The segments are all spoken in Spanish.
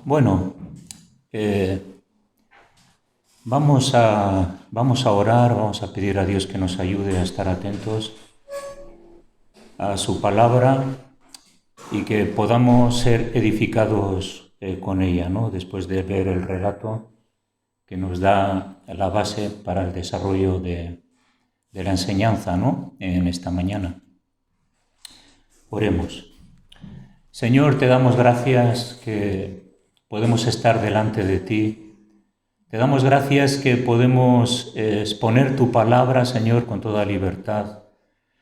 Bueno, eh, vamos a orar, vamos a pedir a Dios que nos ayude a estar atentos a su palabra y que podamos ser edificados con ella, ¿no? Después de ver el relato que nos da la base para el desarrollo de la enseñanza, ¿no? En esta mañana. Oremos. Señor, te damos gracias que podemos estar delante de ti. Te damos gracias que podemos exponer tu palabra, Señor, con toda libertad.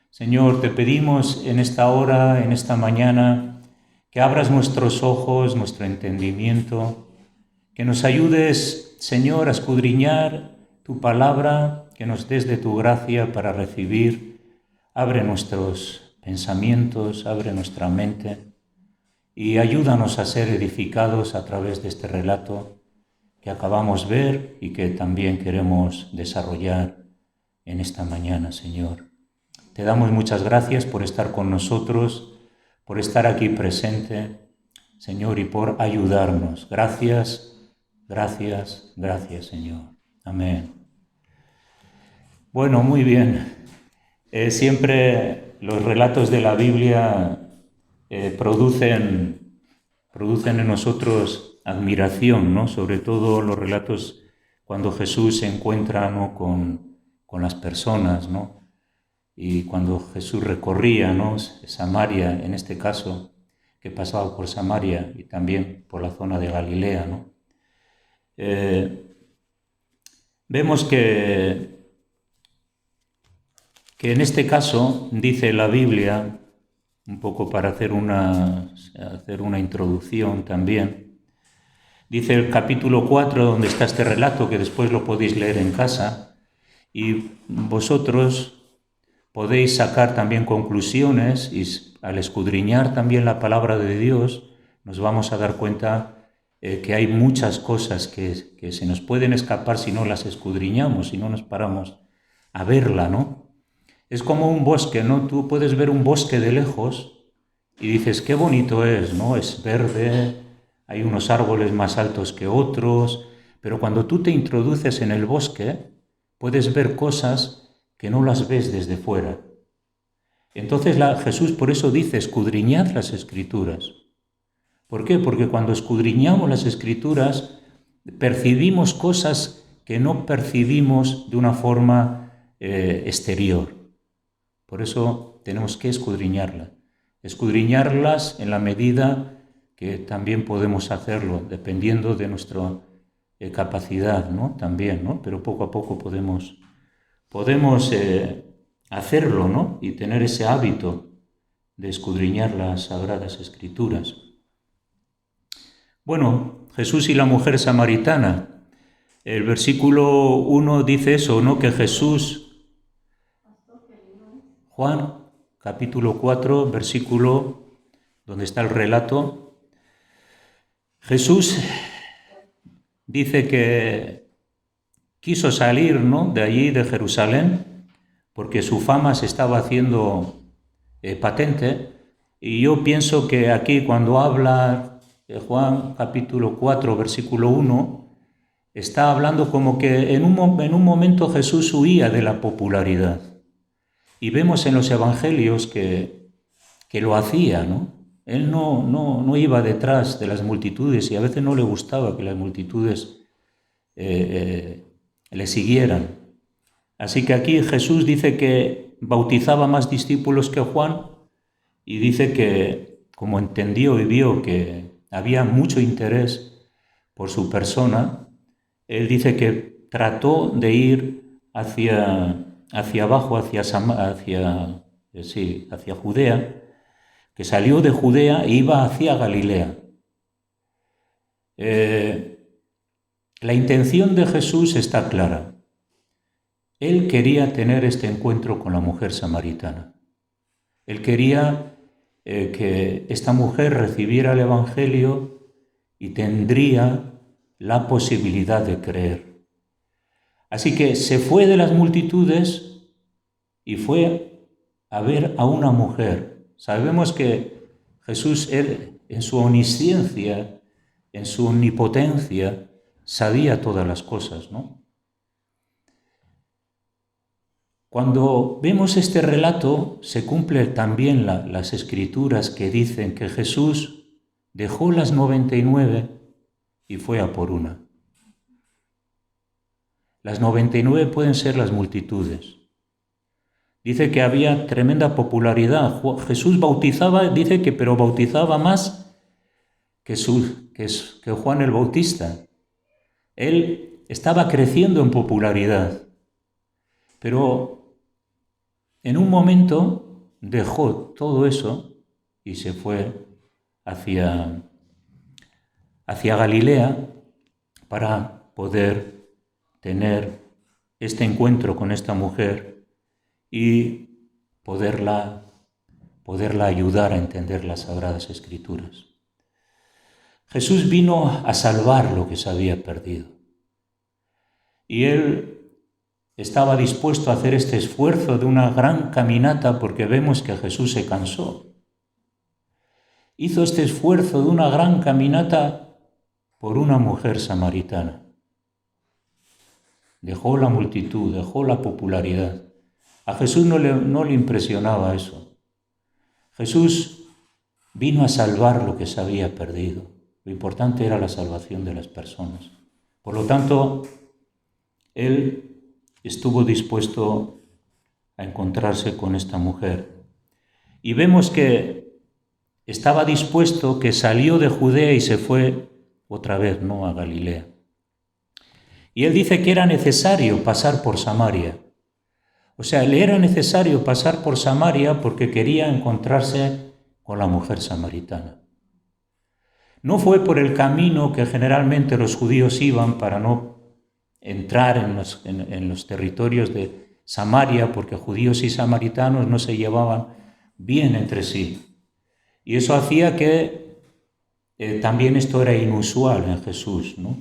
Señor, te pedimos en esta hora, en esta mañana, que abras nuestros ojos, nuestro entendimiento, que nos ayudes, Señor, a escudriñar tu palabra, que nos des de tu gracia para recibir. Abre nuestros pensamientos, abre nuestra mente y ayúdanos a ser edificados a través de este relato que acabamos de ver y que también queremos desarrollar en esta mañana, Señor. Te damos muchas gracias por estar con nosotros, por estar aquí presente, Señor, y por ayudarnos. Gracias, gracias, gracias, Señor. Amén. Bueno, muy bien. Siempre los relatos de la Biblia producen en nosotros admiración, ¿no? Sobre todo los relatos cuando Jesús se encuentra, ¿no? con las personas, ¿no? Y cuando Jesús recorría, ¿no? Samaria, en este caso, que pasaba por Samaria y también por la zona de Galilea, ¿no? Vemos que en este caso dice la Biblia, un poco para hacer una introducción también, dice el capítulo 4, donde está este relato, que después lo podéis leer en casa, y vosotros podéis sacar también conclusiones, y al escudriñar también la palabra de Dios, nos vamos a dar cuenta que hay muchas cosas que se nos pueden escapar si no las escudriñamos, si no nos paramos a verla, ¿no? Es como un bosque, ¿no? Tú puedes ver un bosque de lejos y dices, qué bonito es, ¿no? Es verde, hay unos árboles más altos que otros, pero cuando tú te introduces en el bosque, puedes ver cosas que no las ves desde fuera. Entonces Jesús por eso dice, escudriñad las Escrituras. ¿Por qué? Porque cuando escudriñamos las Escrituras, percibimos cosas que no percibimos de una forma exterior. Por eso tenemos que escudriñarlas en la medida que también podemos hacerlo, dependiendo de nuestra capacidad, ¿no? También, ¿no? Pero poco a poco podemos hacerlo, ¿no? Y tener ese hábito de escudriñar las Sagradas Escrituras. Bueno, Jesús y la mujer samaritana. El versículo 1 dice eso, ¿no? Que Jesús, Juan, capítulo 4, versículo, donde está el relato, Jesús dice que quiso salir, ¿no? De allí, de Jerusalén, porque su fama se estaba haciendo patente, y yo pienso que aquí cuando habla Juan capítulo 4, versículo 1, está hablando como que en un momento Jesús huía de la popularidad. Y vemos en los evangelios que lo hacía, ¿no? Él no iba detrás de las multitudes y a veces no le gustaba que las multitudes le siguieran. Así que aquí Jesús dice que bautizaba más discípulos que Juan y dice que, como entendió y vio que había mucho interés por su persona, él dice que trató de ir hacia abajo, hacia Judea, que salió de Judea e iba hacia Galilea. La intención de Jesús está clara. Él quería tener este encuentro con la mujer samaritana. Él quería que esta mujer recibiera el Evangelio y tendría la posibilidad de creer. Así que se fue de las multitudes y fue a ver a una mujer. Sabemos que Jesús, él, en su omnisciencia, en su omnipotencia, sabía todas las cosas, ¿no? Cuando vemos este relato, se cumplen también las escrituras que dicen que Jesús dejó las 99 y fue a por una. Las 99 pueden ser las multitudes. Dice que había tremenda popularidad. Jesús bautizaba, dice que pero bautizaba más que Juan el Bautista. Él estaba creciendo en popularidad, pero en un momento dejó todo eso y se fue hacia Galilea para poder tener este encuentro con esta mujer y poderla ayudar a entender las Sagradas Escrituras. Jesús vino a salvar lo que se había perdido. Y él estaba dispuesto a hacer este esfuerzo de una gran caminata porque vemos que Jesús se cansó. Hizo este esfuerzo de una gran caminata por una mujer samaritana. Dejó la multitud, dejó la popularidad. A Jesús no le impresionaba eso. Jesús vino a salvar lo que se había perdido. Lo importante era la salvación de las personas. Por lo tanto, él estuvo dispuesto a encontrarse con esta mujer. Y vemos que estaba dispuesto, que salió de Judea y se fue otra vez, ¿no?, a Galilea. Y él dice que era necesario pasar por Samaria. O sea, le era necesario pasar por Samaria porque quería encontrarse con la mujer samaritana. No fue por el camino que generalmente los judíos iban para no entrar en los territorios de Samaria, porque judíos y samaritanos no se llevaban bien entre sí. Y eso hacía que también esto era inusual en Jesús, ¿no?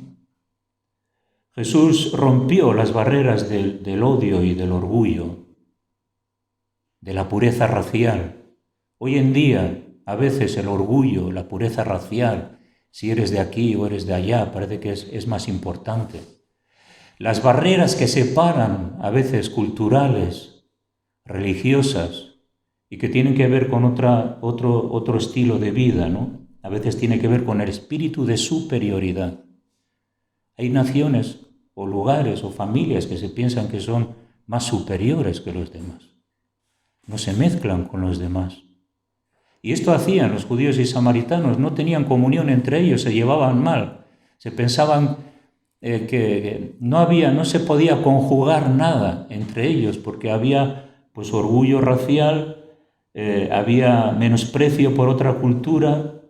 Jesús rompió las barreras del odio y del orgullo, de la pureza racial. Hoy en día, a veces el orgullo, la pureza racial, si eres de aquí o eres de allá, parece que es más importante. Las barreras que separan, a veces culturales, religiosas, y que tienen que ver con otro estilo de vida, ¿no? A veces tiene que ver con el espíritu de superioridad. Hay naciones o lugares o familias que se piensan que son más superiores que los demás. No se mezclan con los demás. Y esto hacían los judíos y samaritanos, no tenían comunión entre ellos, se llevaban mal, se pensaban que no se podía conjugar nada entre ellos porque había pues orgullo racial, había menosprecio por otra cultura,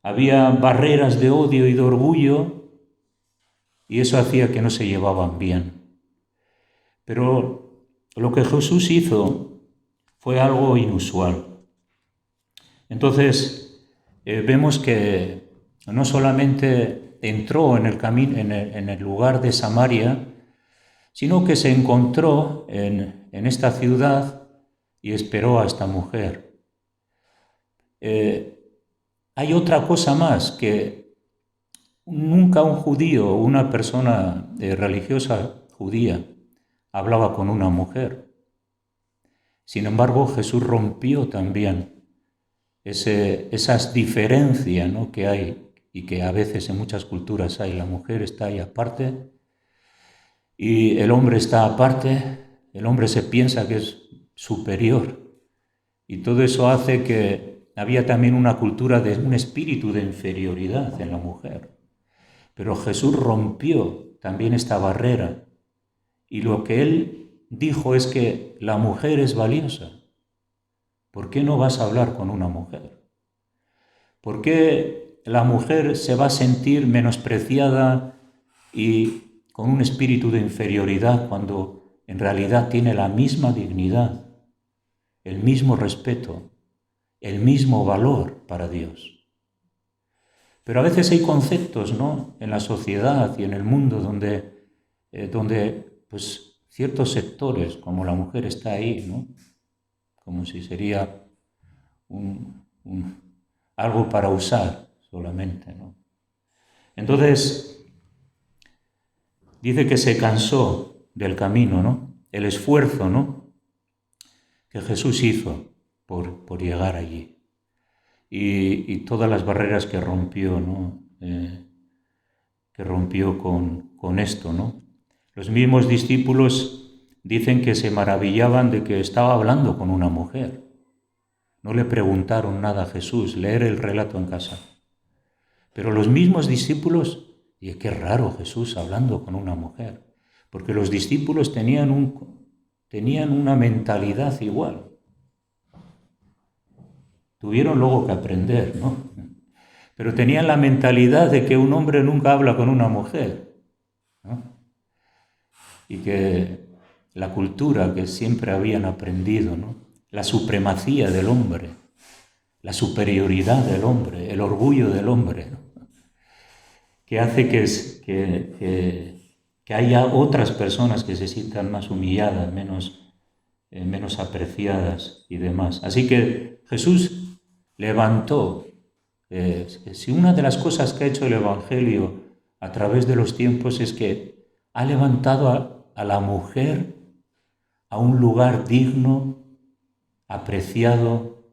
había barreras de odio y de orgullo, y eso hacía que no se llevaban bien. Pero lo que Jesús hizo fue algo inusual. Entonces, vemos que no solamente entró en el lugar de Samaria, sino que se encontró en esta ciudad y esperó a esta mujer. Hay otra cosa más, que nunca un judío o una persona religiosa judía hablaba con una mujer. Sin embargo, Jesús rompió también esas diferencias, ¿no?, que hay y que a veces en muchas culturas hay. La mujer está ahí aparte y el hombre está aparte. El hombre se piensa que es superior y todo eso hace que había también una cultura de un espíritu de inferioridad en la mujer. Pero Jesús rompió también esta barrera y lo que él dijo es que la mujer es valiosa. ¿Por qué no vas a hablar con una mujer? ¿Por qué la mujer se va a sentir menospreciada y con un espíritu de inferioridad cuando en realidad tiene la misma dignidad, el mismo respeto, el mismo valor para Dios? Pero a veces hay conceptos, ¿no?, en la sociedad y en el mundo donde pues, ciertos sectores, como la mujer está ahí, ¿no?, como si sería algo para usar solamente, ¿no? Entonces, dice que se cansó del camino, ¿no? El esfuerzo, ¿no?, que Jesús hizo por llegar allí. Y todas las barreras que rompió, ¿no? Que rompió con esto, ¿no? Los mismos discípulos dicen que se maravillaban de que estaba hablando con una mujer. No le preguntaron nada a Jesús, leer el relato en casa. Pero los mismos discípulos, y qué raro Jesús hablando con una mujer, porque los discípulos tenían una mentalidad igual. Tuvieron luego que aprender, ¿no? Pero tenían la mentalidad de que un hombre nunca habla con una mujer, ¿no? Y que la cultura que siempre habían aprendido, ¿no?, la supremacía del hombre, la superioridad del hombre, el orgullo del hombre, ¿no?, que hace que haya otras personas que se sientan más humilladas, menos apreciadas y demás. Así que Jesús levantó, si una de las cosas que ha hecho el Evangelio a través de los tiempos es que ha levantado a la mujer a un lugar digno, apreciado,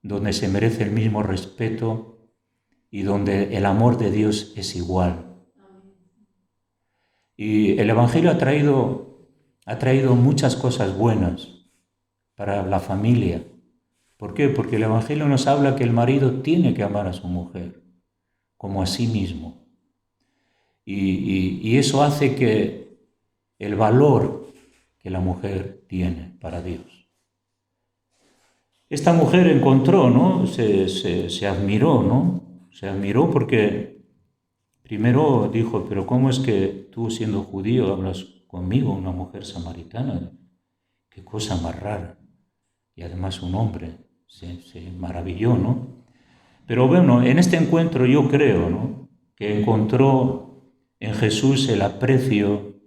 donde se merece el mismo respeto y donde el amor de Dios es igual. Y el Evangelio ha traído muchas cosas buenas para la familia. ¿Por qué? Porque el Evangelio nos habla que el marido tiene que amar a su mujer como a sí mismo. Y eso hace que el valor que la mujer tiene para Dios. Esta mujer encontró, ¿no?, se admiró, ¿no? Se admiró porque primero dijo, pero ¿cómo es que tú, siendo judío, hablas conmigo, una mujer samaritana? Qué cosa más rara. Y además un hombre. Se maravilló, ¿no? Pero bueno, en este encuentro yo creo, ¿no?, que encontró en Jesús el aprecio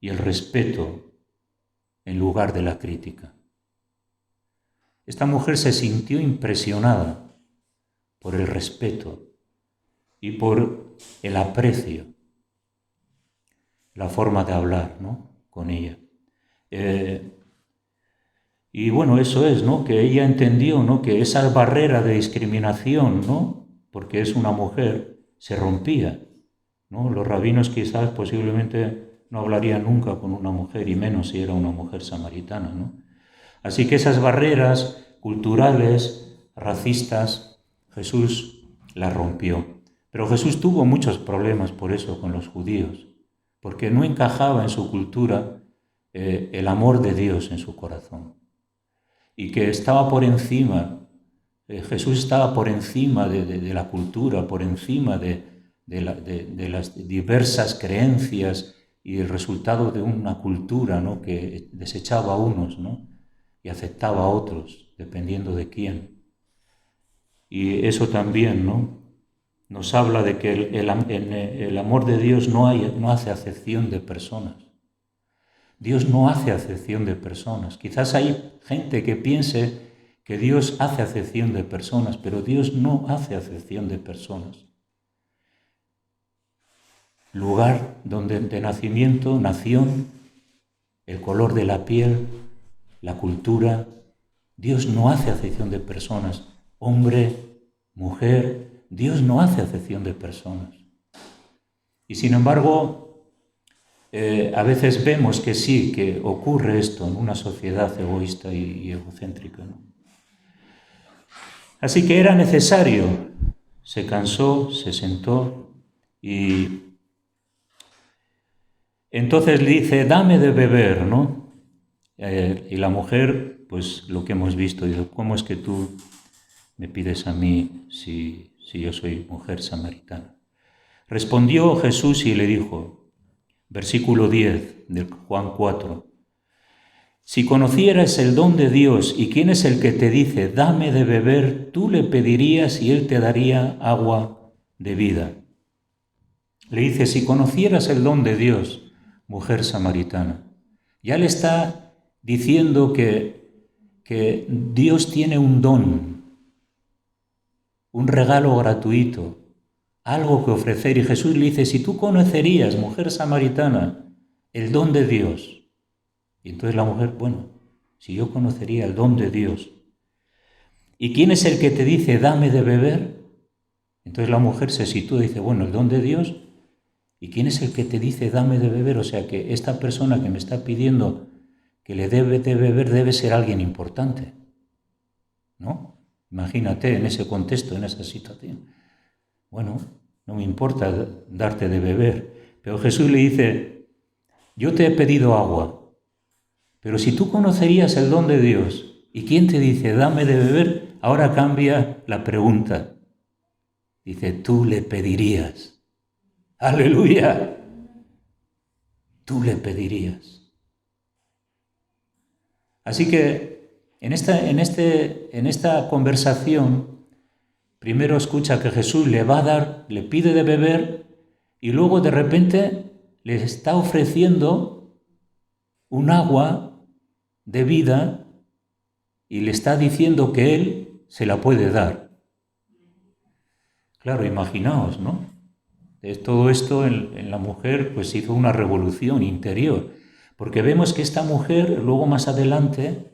y el respeto en lugar de la crítica. Esta mujer se sintió impresionada por el respeto y por el aprecio, la forma de hablar, ¿no?, con ella. Y bueno, eso es, ¿no?, que ella entendió, ¿no?, que esa barrera de discriminación, ¿no?, porque es una mujer, se rompía, ¿no? Los rabinos quizás posiblemente no hablarían nunca con una mujer, y menos si era una mujer samaritana, ¿no? Así que esas barreras culturales, racistas, Jesús las rompió. Pero Jesús tuvo muchos problemas por eso con los judíos, porque no encajaba en su cultura el amor de Dios en su corazón. Y que estaba por encima, Jesús estaba por encima de la cultura, por encima de las diversas creencias y el resultado de una cultura, ¿no?, que desechaba a unos, ¿no?, y aceptaba a otros, dependiendo de quién. Y eso también, ¿no?, nos habla de que el amor de Dios no hace acepción de personas. Dios no hace acepción de personas. Quizás hay gente que piense que Dios hace acepción de personas, pero Dios no hace acepción de personas. Lugar de nacimiento, nación, el color de la piel, la cultura. Dios no hace acepción de personas. Hombre, mujer, Dios no hace acepción de personas. Y sin embargo, a veces vemos que sí, que ocurre esto en una sociedad egoísta y egocéntrica, ¿no? Así que era necesario. Se cansó, se sentó y entonces le dice, dame de beber, ¿no? Y la mujer, pues lo que hemos visto, dice, ¿cómo es que tú me pides a mí si yo soy mujer samaritana? Respondió Jesús y le dijo, versículo 10 de Juan 4, si conocieras el don de Dios y quién es el que te dice, dame de beber, tú le pedirías y él te daría agua de vida. Le dice, si conocieras el don de Dios, mujer samaritana, ya le está diciendo que Dios tiene un don, un regalo gratuito algo que ofrecer. Y Jesús le dice, si tú conocerías, mujer samaritana, el don de Dios. Y entonces la mujer, bueno, si yo conocería el don de Dios. ¿Y quién es el que te dice, dame de beber? Entonces la mujer se sitúa y dice, bueno, el don de Dios. ¿Y quién es el que te dice, dame de beber? O sea que esta persona que me está pidiendo que le debe de beber debe ser alguien importante, ¿no? Imagínate en ese contexto, en esa situación. Bueno, no me importa darte de beber, pero Jesús le dice, yo te he pedido agua, pero si tú conocerías el don de Dios, ¿y quién te dice, dame de beber? Ahora cambia la pregunta. Dice, tú le pedirías. ¡Aleluya! Tú le pedirías. Así que en esta conversación, primero escucha que Jesús le va a dar, le pide de beber, y luego de repente le está ofreciendo un agua de vida y le está diciendo que él se la puede dar. Claro, imaginaos, ¿no? Todo esto en la mujer pues hizo una revolución interior, porque vemos que esta mujer luego más adelante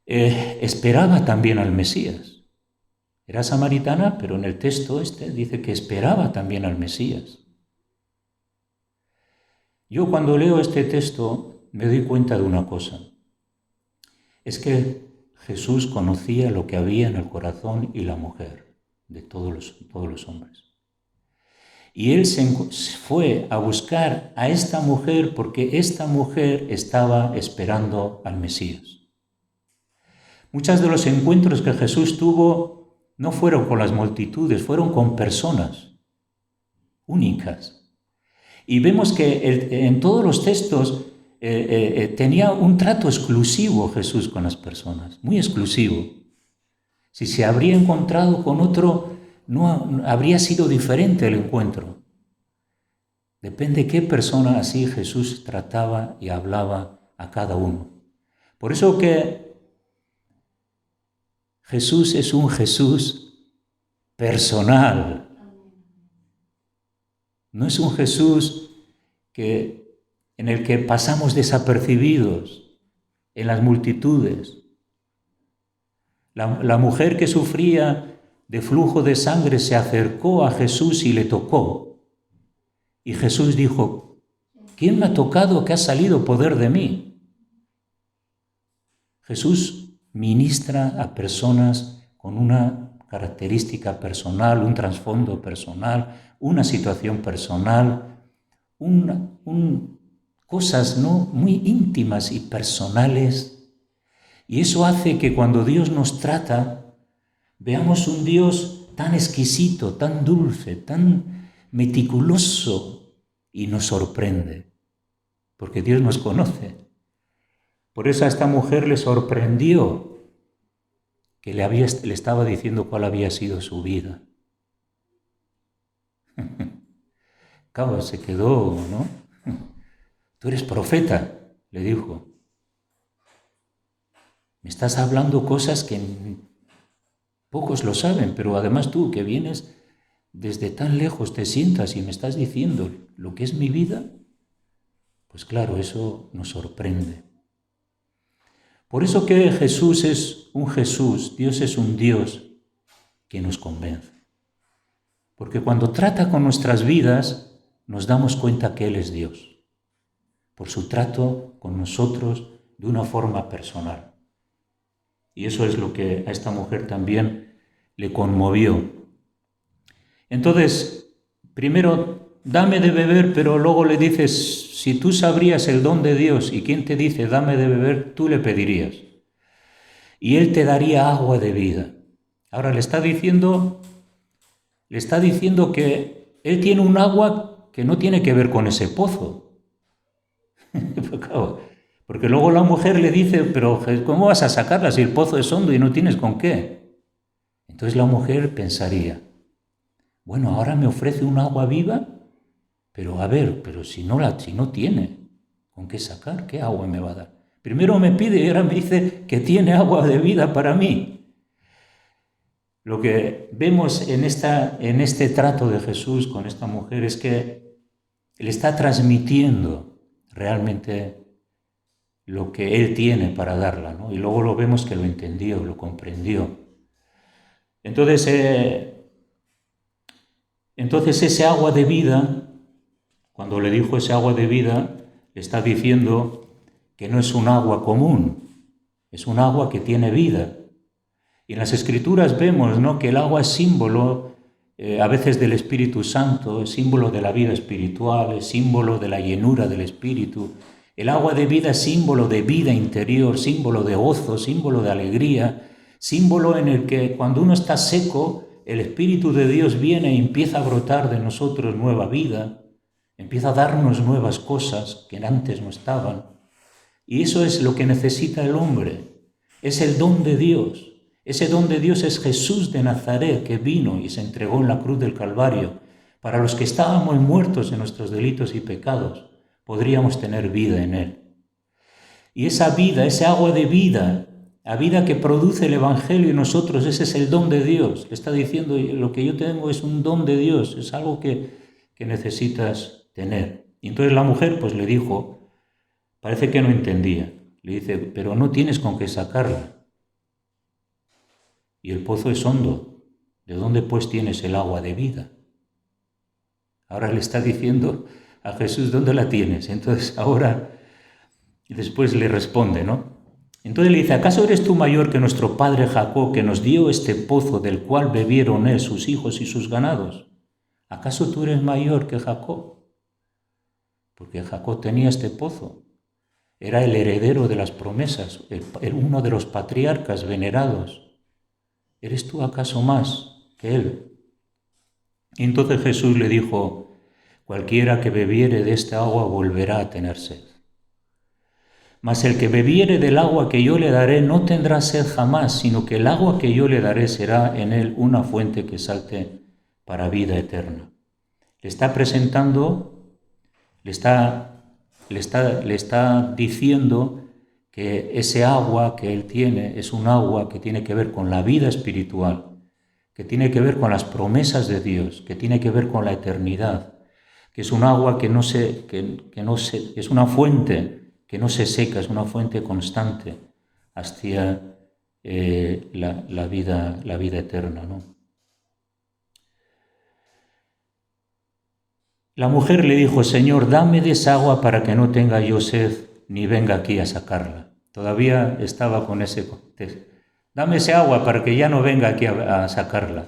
esperaba también al Mesías. Era samaritana, pero en el texto dice que esperaba también al Mesías. Yo cuando leo este texto me doy cuenta de una cosa. Es que Jesús conocía lo que había en el corazón y la mujer de todos los hombres. Y él se fue a buscar a esta mujer porque esta mujer estaba esperando al Mesías. Muchos de los encuentros que Jesús tuvo no fueron con las multitudes, fueron con personas únicas. Y vemos que en todos los textos tenía un trato exclusivo Jesús con las personas, muy exclusivo. Si se habría encontrado con otro, no habría sido diferente el encuentro. Depende qué persona así Jesús trataba y hablaba a cada uno. Por eso que Jesús es un Jesús personal. No es un Jesús en el que pasamos desapercibidos en las multitudes. La mujer que sufría de flujo de sangre se acercó a Jesús y le tocó. Y Jesús dijo, ¿quién me ha tocado que ha salido poder de mí? Jesús ministra a personas con una característica personal, un trasfondo personal, una situación personal, cosas ¿no? muy íntimas y personales. Y eso hace que cuando Dios nos trata, veamos un Dios tan exquisito, tan dulce, tan meticuloso, y nos sorprende, porque Dios nos conoce. Por eso a esta mujer le sorprendió que le estaba diciendo cuál había sido su vida. Claro, se quedó, ¿no? Tú eres profeta, le dijo. Me estás hablando cosas que pocos lo saben, pero además tú que vienes desde tan lejos te sientas y me estás diciendo lo que es mi vida, pues claro, eso nos sorprende. Por eso que Jesús es un Jesús, Dios es un Dios que nos convence. Porque cuando trata con nuestras vidas, nos damos cuenta que Él es Dios, por su trato con nosotros de una forma personal. Y eso es lo que a esta mujer también le conmovió. Entonces, primero, dame de beber, pero luego le dices, si tú sabrías el don de Dios y quién te dice, dame de beber, tú le pedirías. Y Él te daría agua de vida. Ahora le está diciendo que Él tiene un agua que no tiene que ver con ese pozo. Porque luego la mujer le dice, pero ¿cómo vas a sacarla si el pozo es hondo y no tienes con qué? Entonces la mujer pensaría, bueno, ahora me ofrece un agua viva, pero a ver, pero si no tiene con qué sacar, ¿qué agua me va a dar? Primero me pide y ahora me dice que tiene agua de vida para mí. Lo que vemos en este trato de Jesús con esta mujer es que Él está transmitiendo realmente lo que Él tiene para darla, ¿no? Y luego lo vemos que lo entendió, lo comprendió. Entonces ese agua de vida, cuando le dijo ese agua de vida, le está diciendo que no es un agua común, es un agua que tiene vida. Y en las Escrituras vemos, ¿no?, que el agua es símbolo a veces del Espíritu Santo, es símbolo de la vida espiritual, es símbolo de la llenura del Espíritu. El agua de vida es símbolo de vida interior, símbolo de gozo, símbolo de alegría, símbolo en el que cuando uno está seco, el Espíritu de Dios viene y empieza a brotar de nosotros nueva vida, empieza a darnos nuevas cosas que antes no estaban. Y eso es lo que necesita el hombre, es el don de Dios. Ese don de Dios es Jesús de Nazaret, que vino y se entregó en la cruz del Calvario. Para los que estábamos muertos en nuestros delitos y pecados, podríamos tener vida en Él. Y esa vida, ese agua de vida, la vida que produce el Evangelio en nosotros, ese es el don de Dios. Le está diciendo, lo que yo tengo es un don de Dios, es algo que necesitas tener. Y entonces la mujer pues le dijo, parece que no entendía, le dice, pero no tienes con qué sacarla. Y el pozo es hondo. ¿De dónde pues tienes el agua de vida? Ahora le está diciendo a Jesús, ¿dónde la tienes? Entonces ahora, y después le responde, ¿no? Entonces le dice, ¿acaso eres tú mayor que nuestro padre Jacob, que nos dio este pozo del cual bebieron él, sus hijos y sus ganados? ¿Acaso tú eres mayor que Jacob? Porque Jacob tenía este pozo. Era el heredero de las promesas, uno de los patriarcas venerados. ¿Eres tú acaso más que él? Y entonces Jesús le dijo, cualquiera que bebiere de esta agua volverá a tener sed. Mas el que bebiere del agua que yo le daré no tendrá sed jamás, sino que el agua que yo le daré será en él una fuente que salte para vida eterna. Le está presentando, le está diciendo que ese agua que él tiene es un agua que tiene que ver con la vida espiritual, que tiene que ver con las promesas de Dios, que tiene que ver con la eternidad, que es un agua que es una fuente que no se seca, es una fuente constante hacia la vida eterna, ¿no? La mujer le dijo, Señor, dame de esa agua para que no tenga yo sed ni venga aquí a sacarla. Todavía estaba con ese contexto. Dame ese agua para que ya no venga aquí a sacarla.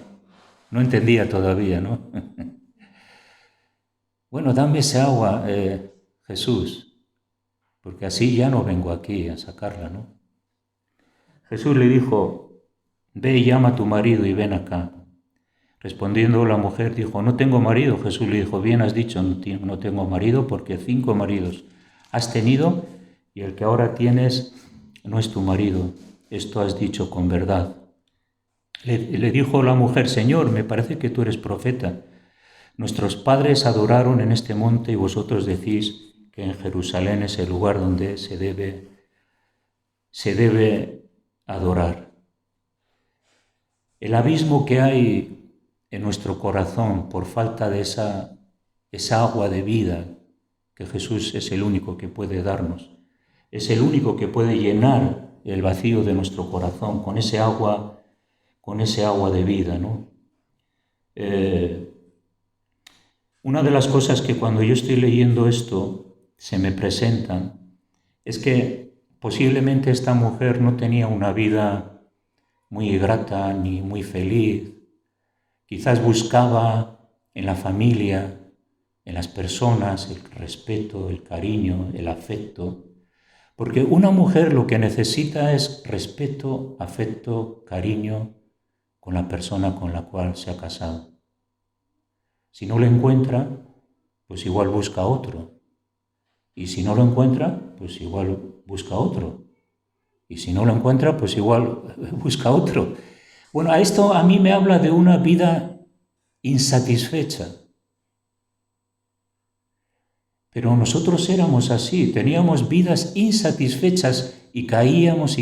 No entendía todavía, ¿no? Bueno, dame ese agua, Jesús, porque así ya no vengo aquí a sacarla, ¿no? Jesús le dijo, ve y llama a tu marido y ven acá. Respondiendo la mujer dijo, no tengo marido. Jesús le dijo, bien has dicho, no tengo marido, porque 5 maridos has tenido y el que ahora tienes no es tu marido. Esto has dicho con verdad. Le dijo la mujer, Señor, me parece que tú eres profeta. Nuestros padres adoraron en este monte y vosotros decís que en Jerusalén es el lugar donde se debe adorar. El abismo que hay en nuestro corazón por falta de esa agua de vida que Jesús es el único que puede darnos, es el único que puede llenar el vacío de nuestro corazón con ese agua de vida, ¿no? Una de las cosas que cuando yo estoy leyendo esto se me presentan es que posiblemente esta mujer no tenía una vida muy grata ni muy feliz. Quizás buscaba en la familia, en las personas, el respeto, el cariño, el afecto. Porque una mujer lo que necesita es respeto, afecto, cariño con la persona con la cual se ha casado. Si no lo encuentra, pues igual busca otro. Y si no lo encuentra, pues igual busca otro. Y si no lo encuentra, pues igual busca otro. Bueno, esto a mí me habla de una vida insatisfecha. Pero nosotros éramos así, teníamos vidas insatisfechas y caíamos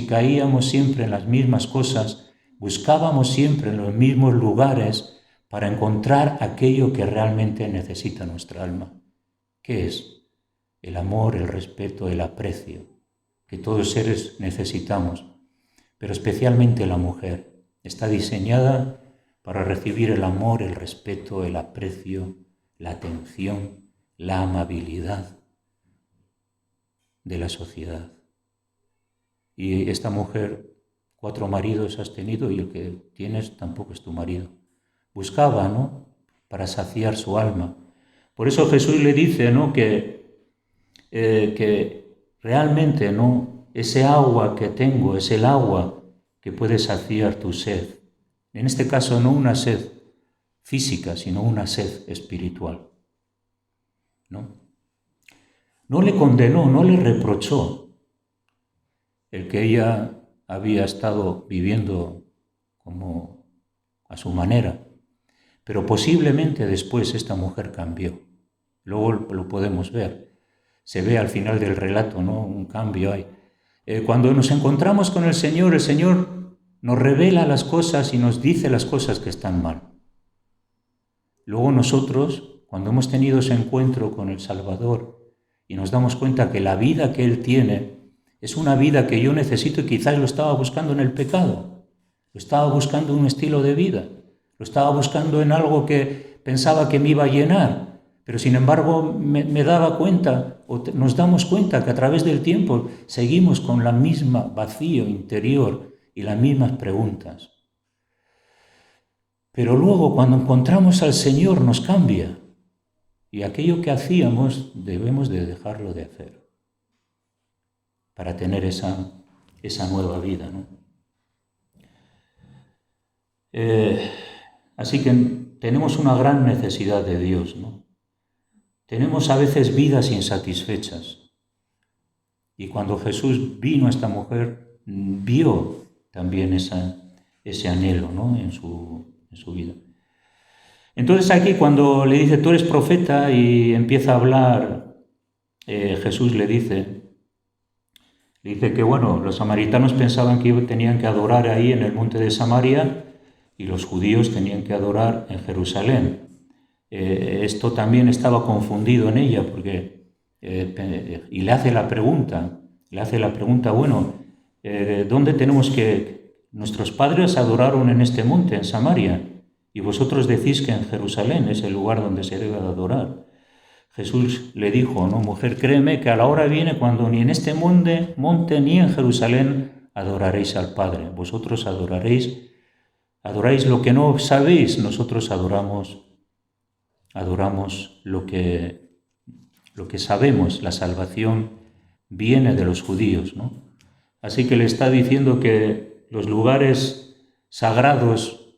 siempre en las mismas cosas buscábamos siempre en los mismos lugares para encontrar aquello que realmente necesita nuestra alma. ¿Qué es? El amor, el respeto, el aprecio, que todos seres necesitamos, pero especialmente la mujer. Está diseñada para recibir el amor, el respeto, el aprecio, la atención, la amabilidad de la sociedad. Y esta mujer, 4 maridos has tenido y el que tienes tampoco es tu marido. Buscaba, ¿no?, para saciar su alma. Por eso Jesús le dice, ¿no?, que realmente, ¿no?, ese agua que tengo es el agua que puede saciar tu sed. En este caso no una sed física, sino una sed espiritual, ¿no? No le condenó, no le reprochó el que ella había estado viviendo como a su manera, pero posiblemente después esta mujer cambió. Luego lo podemos ver. Se ve al final del relato, ¿no?, un cambio hay. Cuando nos encontramos con el Señor nos revela las cosas y nos dice las cosas que están mal. Luego nosotros, cuando hemos tenido ese encuentro con el Salvador y nos damos cuenta que la vida que Él tiene es una vida que yo necesito y quizás lo estaba buscando en el pecado, lo estaba buscando en un estilo de vida, lo estaba buscando en algo que pensaba que me iba a llenar, pero sin embargo me daba cuenta, nos damos cuenta que a través del tiempo seguimos con la misma vacío interior y las mismas preguntas. Pero luego cuando encontramos al Señor nos cambia y aquello que hacíamos debemos de dejarlo de hacer para tener esa nueva vida, ¿no? Así que tenemos una gran necesidad de Dios, ¿no? Tenemos a veces vidas insatisfechas. Y cuando Jesús vino a esta mujer, vio también ese anhelo, ¿no?, en su vida. Entonces aquí cuando le dice, tú eres profeta, y empieza a hablar, Jesús le dice que bueno, los samaritanos pensaban que tenían que adorar ahí en el monte de Samaria y los judíos tenían que adorar en Jerusalén. Esto también estaba confundido en ella porque y le hace la pregunta, bueno, ¿dónde tenemos que? Nuestros padres adoraron en este monte, en Samaria, y vosotros decís que en Jerusalén es el lugar donde se debe adorar. Jesús le dijo, no, mujer, créeme que a la hora viene cuando ni en este monte ni en Jerusalén adoraréis al Padre. Vosotros adoráis lo que no sabéis, nosotros adoramos lo que sabemos. La salvación viene de los judíos, ¿no? Así que le está diciendo que los lugares sagrados,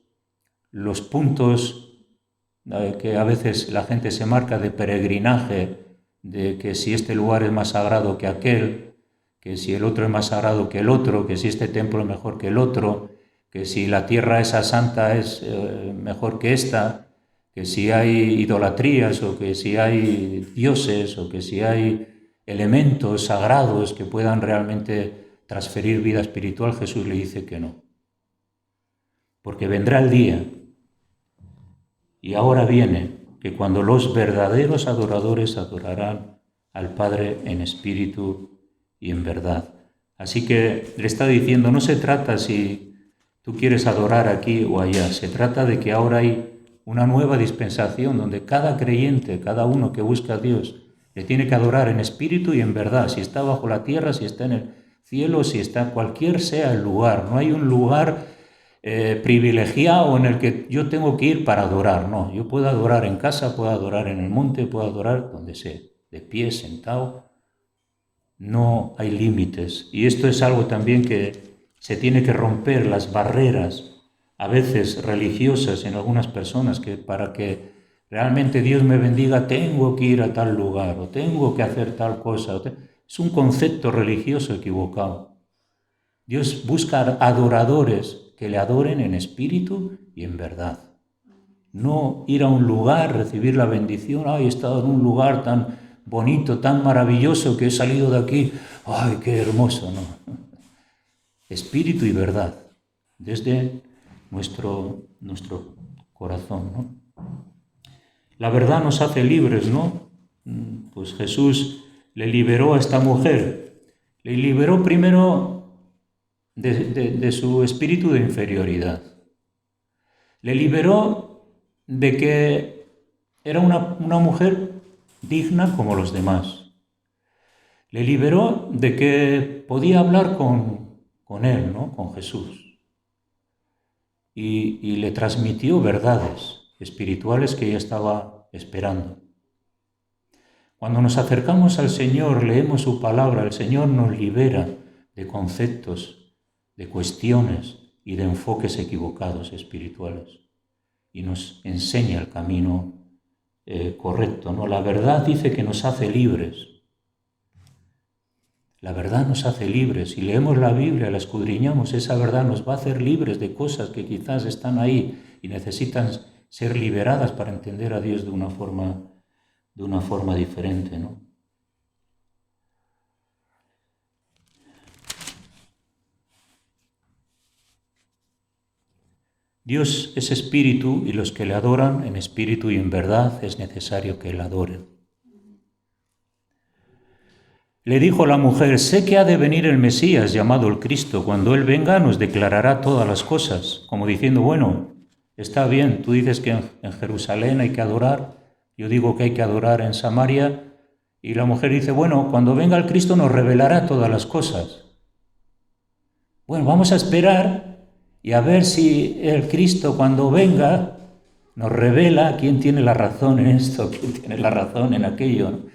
los puntos que a veces la gente se marca de peregrinaje, de que si este lugar es más sagrado que aquel, que si el otro es más sagrado que el otro, que si este templo es mejor que el otro, que si la tierra esa santa es mejor que esta, que si hay idolatrías o que si hay dioses o que si hay elementos sagrados que puedan realmente transferir vida espiritual, Jesús le dice que no. Porque vendrá el día, y ahora viene, que cuando los verdaderos adoradores adorarán al Padre en espíritu y en verdad. Así que le está diciendo, no se trata si tú quieres adorar aquí o allá, se trata de que ahora hay una nueva dispensación donde cada creyente, cada uno que busca a Dios, le tiene que adorar en espíritu y en verdad, si está bajo la tierra, si está en el cielo, si está cualquier sea el lugar. No hay un lugar privilegiado en el que yo tengo que ir para adorar, no. Yo puedo adorar en casa, puedo adorar en el monte, puedo adorar donde sea, de pie, sentado. No hay límites. Y esto es algo también que se tiene que romper, las barreras, a veces religiosas en algunas personas, que para que realmente Dios me bendiga tengo que ir a tal lugar o tengo que hacer tal cosa. Es un concepto religioso equivocado. Dios busca adoradores que le adoren en espíritu y en verdad. No ir a un lugar, recibir la bendición, he estado en un lugar tan bonito, tan maravilloso que he salido de aquí, ¡ay, qué hermoso! No. Espíritu y verdad. Desde nuestro corazón, ¿no? La verdad nos hace libres, ¿no? Pues Jesús le liberó a esta mujer. Le liberó primero de su espíritu de inferioridad. Le liberó de que era una mujer digna como los demás. Le liberó de que podía hablar con él, ¿no? Con Jesús. Y le transmitió verdades espirituales que ella estaba esperando. Cuando nos acercamos al Señor, leemos su palabra, el Señor nos libera de conceptos, de cuestiones y de enfoques equivocados espirituales y nos enseña el camino correcto, ¿no? La verdad dice que nos hace libres. La verdad nos hace libres. Si leemos la Biblia, la escudriñamos, esa verdad nos va a hacer libres de cosas que quizás están ahí y necesitan ser liberadas para entender a Dios de una forma diferente, ¿no? Dios es espíritu y los que le adoran en espíritu y en verdad es necesario que le adoren. Le dijo la mujer: sé que ha de venir el Mesías llamado el Cristo. Cuando Él venga nos declarará todas las cosas. Como diciendo, bueno, está bien, tú dices que en Jerusalén hay que adorar, yo digo que hay que adorar en Samaria. Y la mujer dice, bueno, cuando venga el Cristo nos revelará todas las cosas. Bueno, vamos a esperar y a ver si el Cristo cuando venga nos revela quién tiene la razón en esto, quién tiene la razón en aquello, ¿no?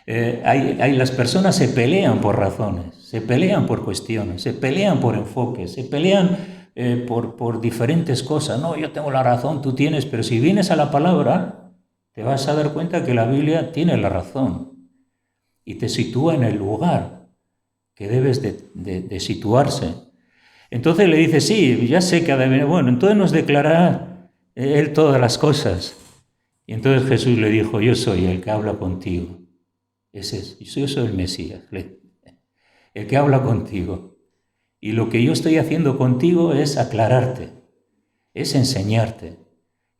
Las personas se pelean por razones, se pelean por cuestiones, se pelean por enfoques, se pelean por diferentes cosas. No, yo tengo la razón, tú tienes, pero si vienes a la palabra, te vas a dar cuenta que la Biblia tiene la razón y te sitúa en el lugar que debes de situarse. Entonces le dice, sí, ya sé que ha de venir. Bueno, entonces nos declarará Él todas las cosas. Y entonces Jesús le dijo, yo soy el que habla contigo. Yo soy el Mesías, el que habla contigo. Y lo que yo estoy haciendo contigo es aclararte, es enseñarte,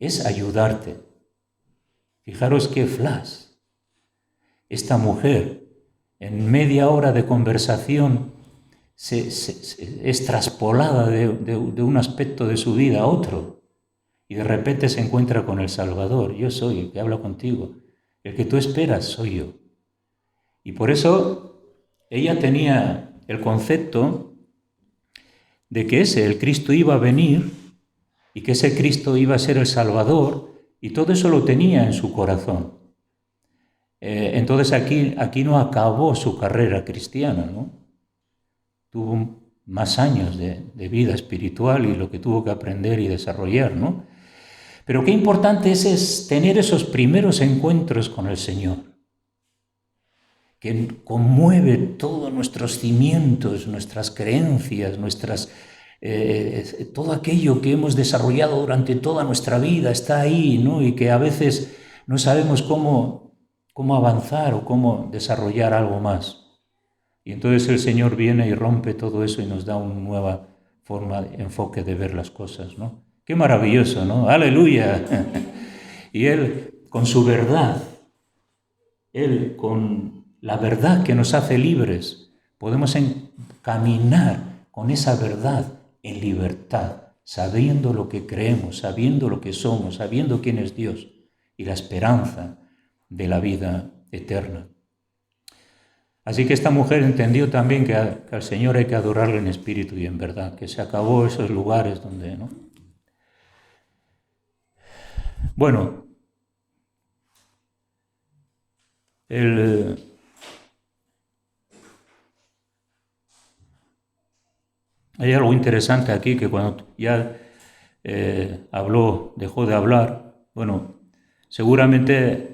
es ayudarte. Fijaros qué flash. Esta mujer, en media hora de conversación, es traspolada de un aspecto de su vida a otro. Y de repente se encuentra con el Salvador. Yo soy el que habla contigo. El que tú esperas soy yo. Y por eso ella tenía el concepto de que el Cristo iba a venir y que ese Cristo iba a ser el Salvador, y todo eso lo tenía en su corazón. Entonces aquí no acabó su carrera cristiana, ¿no? Tuvo más años de vida espiritual y lo que tuvo que aprender y desarrollar, ¿no? Pero qué importante es tener esos primeros encuentros con el Señor, que conmueve todos nuestros cimientos, nuestras creencias, todo aquello que hemos desarrollado durante toda nuestra vida está ahí, ¿no? Y que a veces no sabemos cómo avanzar o cómo desarrollar algo más. Y entonces el Señor viene y rompe todo eso y nos da una nueva forma, enfoque de ver las cosas, ¿no? Qué maravilloso, ¿no? ¡Aleluya! Y Él, con su verdad, Él, con la verdad que nos hace libres, podemos caminar con esa verdad en libertad, sabiendo lo que creemos, sabiendo lo que somos, sabiendo quién es Dios y la esperanza de la vida eterna. Así que esta mujer entendió también que al Señor hay que adorarle en espíritu y en verdad, que se acabó esos lugares donde, ¿no? Bueno, hay algo interesante aquí, que cuando ya dejó de hablar, bueno, seguramente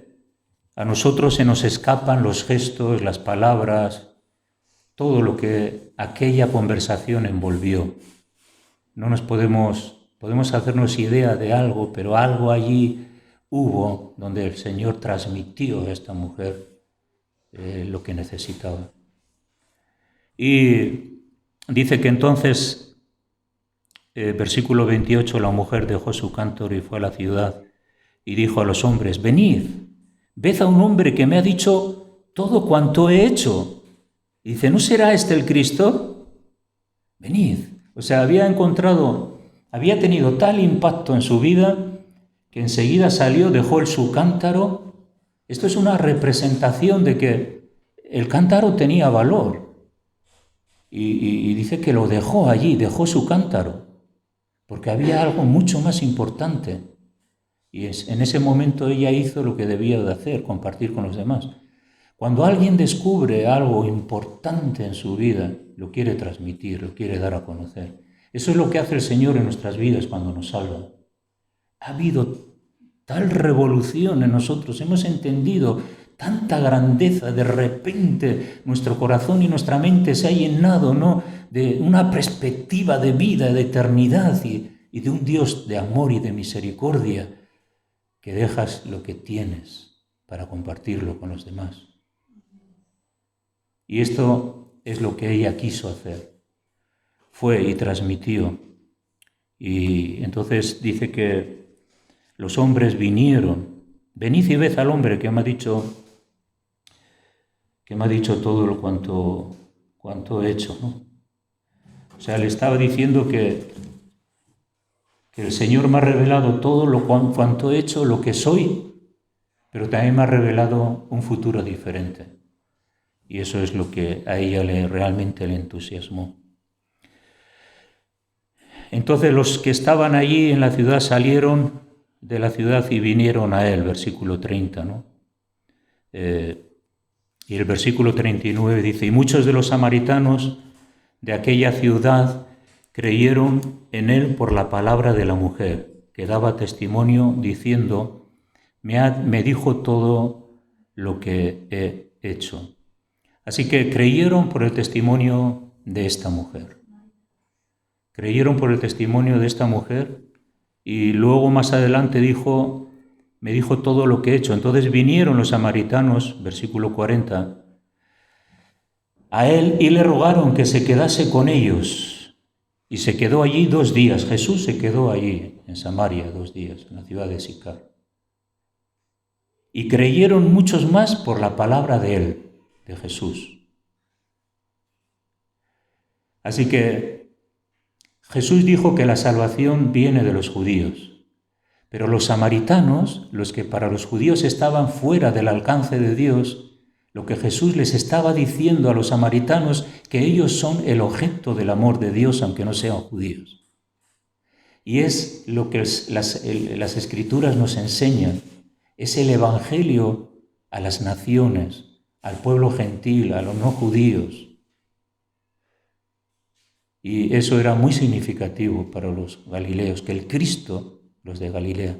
a nosotros se nos escapan los gestos, las palabras, todo lo que aquella conversación envolvió. No nos podemos hacernos idea de algo, pero algo allí hubo donde el Señor transmitió a esta mujer lo que necesitaba. Y dice que entonces versículo 28, la mujer dejó su cántaro y fue a la ciudad y dijo a los hombres, venid, ved a un hombre que me ha dicho todo cuanto he hecho. Y dice, ¿no será este el Cristo? Venid. O sea, había tenido tal impacto en su vida que enseguida salió, dejó su cántaro. Esto es una representación de que el cántaro tenía valor. Y dice que lo dejó allí, dejó su cántaro, porque había algo mucho más importante. Y en ese momento ella hizo lo que debía de hacer, compartir con los demás. Cuando alguien descubre algo importante en su vida, lo quiere transmitir, lo quiere dar a conocer. Eso es lo que hace el Señor en nuestras vidas cuando nos salva. Ha habido tal revolución en nosotros, hemos entendido tanta grandeza, de repente nuestro corazón y nuestra mente se ha llenado, ¿no?, de una perspectiva de vida, de eternidad y de un Dios de amor y de misericordia, que dejas lo que tienes para compartirlo con los demás. Y esto es lo que ella quiso hacer. Fue y transmitió. Y entonces dice que los hombres vinieron. Venid y ved al hombre que me ha dicho todo lo cuanto he hecho, ¿no? O sea, le estaba diciendo que el Señor me ha revelado todo lo cuanto he hecho, lo que soy, pero también me ha revelado un futuro diferente. Y eso es lo que a ella realmente le entusiasmó. Entonces los que estaban allí en la ciudad salieron de la ciudad y vinieron a él, versículo 30, ¿no? Y el versículo 39 dice, y muchos de los samaritanos de aquella ciudad creyeron en él por la palabra de la mujer, que daba testimonio diciendo, me dijo todo lo que he hecho. Así que creyeron por el testimonio de esta mujer. Creyeron por el testimonio de esta mujer y luego más adelante me dijo todo lo que he hecho. Entonces vinieron los samaritanos, versículo 40, a él y le rogaron que se quedase con ellos. Y se quedó allí 2 días. Jesús se quedó allí en Samaria 2 días, en la ciudad de Sicar. Y creyeron muchos más por la palabra de él, de Jesús. Así que Jesús dijo que la salvación viene de los judíos, pero los samaritanos, los que para los judíos estaban fuera del alcance de Dios, lo que Jesús les estaba diciendo a los samaritanos, que ellos son el objeto del amor de Dios, aunque no sean judíos. Y es lo que las Escrituras nos enseñan, es el evangelio a las naciones, al pueblo gentil, a los no judíos. Y eso era muy significativo para los galileos, que el Cristo, los de Galilea,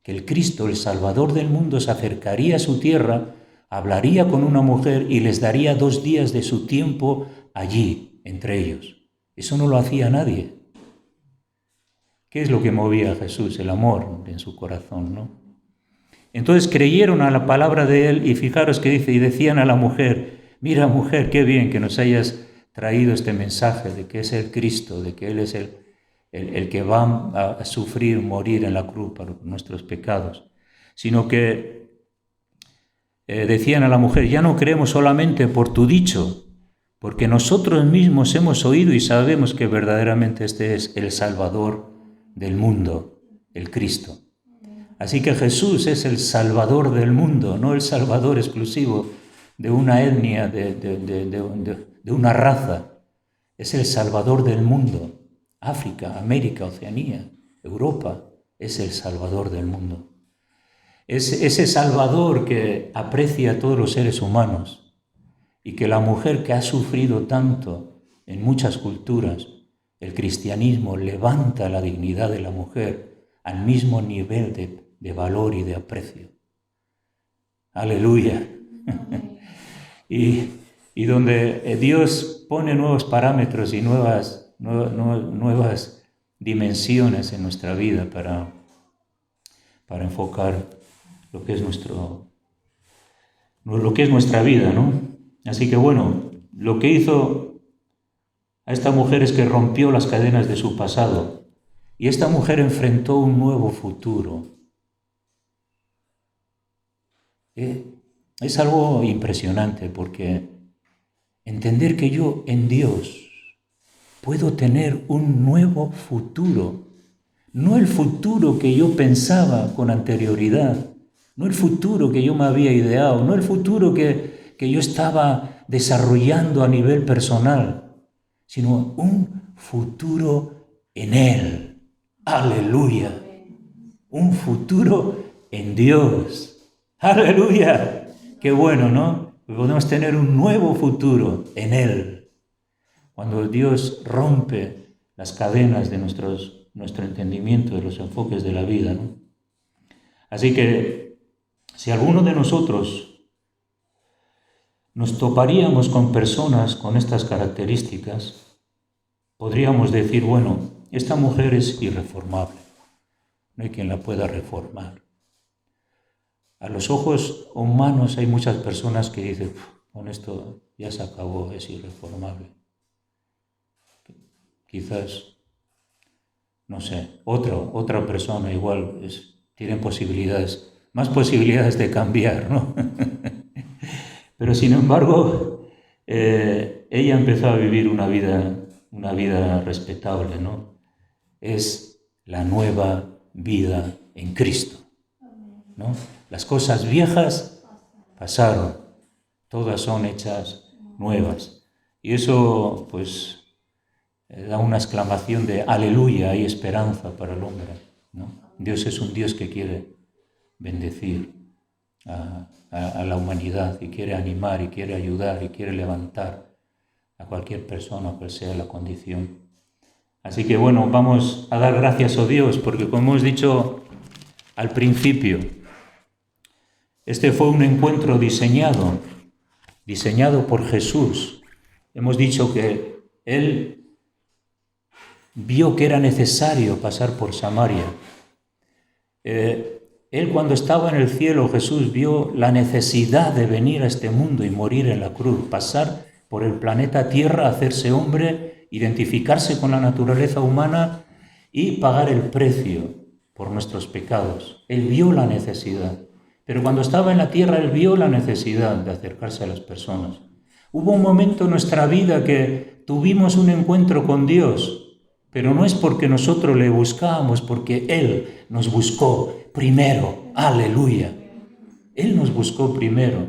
que el Cristo, el Salvador del mundo, se acercaría a su tierra, hablaría con una mujer y les daría 2 días de su tiempo allí, entre ellos. Eso no lo hacía nadie. ¿Qué es lo que movía a Jesús? El amor en su corazón, ¿no? Entonces creyeron a la palabra de él y fijaros que dice, y decían a la mujer, mira mujer, qué bien que nos hayas traído este mensaje de que es el Cristo, de que él es el que va a sufrir, morir en la cruz por nuestros pecados, sino que decían a la mujer, ya no creemos solamente por tu dicho, porque nosotros mismos hemos oído y sabemos que verdaderamente este es el Salvador del mundo, el Cristo. Así que Jesús es el Salvador del mundo, no el Salvador exclusivo de una etnia, de una raza. Es el Salvador del mundo. África, América, Oceanía, Europa, es el Salvador del mundo. Es ese Salvador que aprecia a todos los seres humanos y que la mujer que ha sufrido tanto en muchas culturas, el cristianismo levanta la dignidad de la mujer al mismo nivel de valor y de aprecio. Aleluya. Y donde Dios pone nuevos parámetros y nuevas dimensiones en nuestra vida para enfocar lo que es nuestra vida, ¿no? Así que bueno, lo que hizo a esta mujer es que rompió las cadenas de su pasado Y esta mujer enfrentó un nuevo futuro. Es algo impresionante porque entender que yo en Dios puedo tener un nuevo futuro. No el futuro que yo pensaba con anterioridad, no el futuro que yo me había ideado, no el futuro que yo estaba desarrollando a nivel personal, sino un futuro en Él. ¡Aleluya! Un futuro en Dios. ¡Aleluya! Qué bueno, ¿no? Podemos tener un nuevo futuro en Él. Cuando Dios rompe las cadenas de nuestro entendimiento, de los enfoques de la vida, ¿no? Así que, si alguno de nosotros nos toparíamos con personas con estas características, podríamos decir, bueno, esta mujer es irreformable, no hay quien la pueda reformar. A los ojos humanos hay muchas personas que dicen, con esto ya se acabó, es irreformable. Quizás, no sé, otra persona igual tiene posibilidades, más posibilidades de cambiar, ¿no? Pero sin embargo, ella empezó a vivir una vida respetable, ¿no? Es la nueva vida en Cristo, ¿no? Las cosas viejas pasaron, todas son hechas nuevas. Y eso, pues, da una exclamación de aleluya, hay esperanza para el hombre, ¿no? Dios es un Dios que quiere bendecir a la humanidad y quiere animar y quiere ayudar y quiere levantar a cualquier persona, cual sea la condición. Así que bueno, vamos a dar gracias a Dios porque, como hemos dicho al principio, este fue un encuentro diseñado por Jesús. Hemos dicho que Él vio que era necesario pasar por Samaria. Él, cuando estaba en el cielo, Jesús vio la necesidad de venir a este mundo y morir en la cruz, pasar por el planeta Tierra, hacerse hombre, identificarse con la naturaleza humana y pagar el precio por nuestros pecados. Él vio la necesidad. Pero cuando estaba en la tierra, Él vio la necesidad de acercarse a las personas. Hubo un momento en nuestra vida que tuvimos un encuentro con Dios, pero no es porque nosotros le buscábamos, porque Él nos buscó primero. ¡Aleluya! Él nos buscó primero.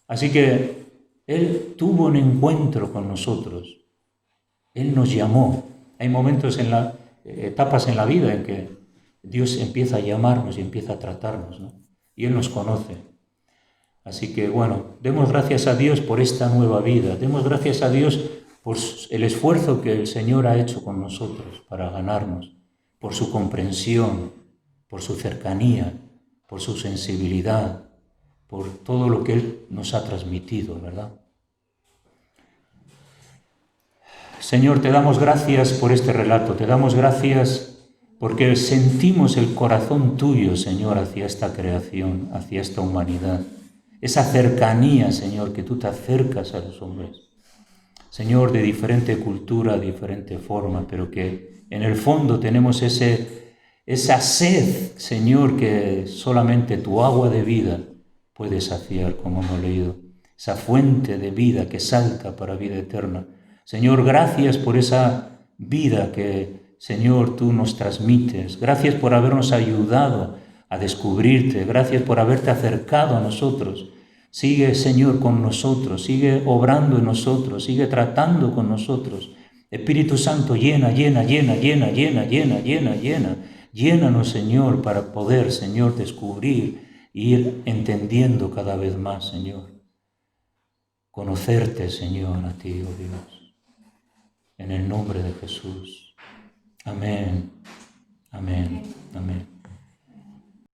Así que Él tuvo un encuentro con nosotros. Él nos llamó. Hay momentos etapas en la vida en que Dios empieza a llamarnos y empieza a tratarnos, ¿no? Y Él nos conoce. Así que, bueno, demos gracias a Dios por esta nueva vida. Demos gracias a Dios por el esfuerzo que el Señor ha hecho con nosotros para ganarnos, por su comprensión, por su cercanía, por su sensibilidad, por todo lo que Él nos ha transmitido, ¿verdad? Señor, te damos gracias por este relato, te damos gracias porque sentimos el corazón tuyo, Señor, hacia esta creación, hacia esta humanidad. Esa cercanía, Señor, que tú te acercas a los hombres. Señor, de diferente cultura, diferente forma, pero que en el fondo tenemos esa sed, Señor, que solamente tu agua de vida puede saciar, como hemos leído. Esa fuente de vida que salta para vida eterna. Señor, gracias por esa vida que, Señor, tú nos transmites. Gracias por habernos ayudado a descubrirte. Gracias por haberte acercado a nosotros. Sigue, Señor, con nosotros. Sigue obrando en nosotros. Sigue tratando con nosotros. Espíritu Santo, llena. Llénanos, Señor, para poder, Señor, descubrir e ir entendiendo cada vez más, Señor. Conocerte, Señor, a ti, oh Dios. En el nombre de Jesús. Amén. Amén. Amén.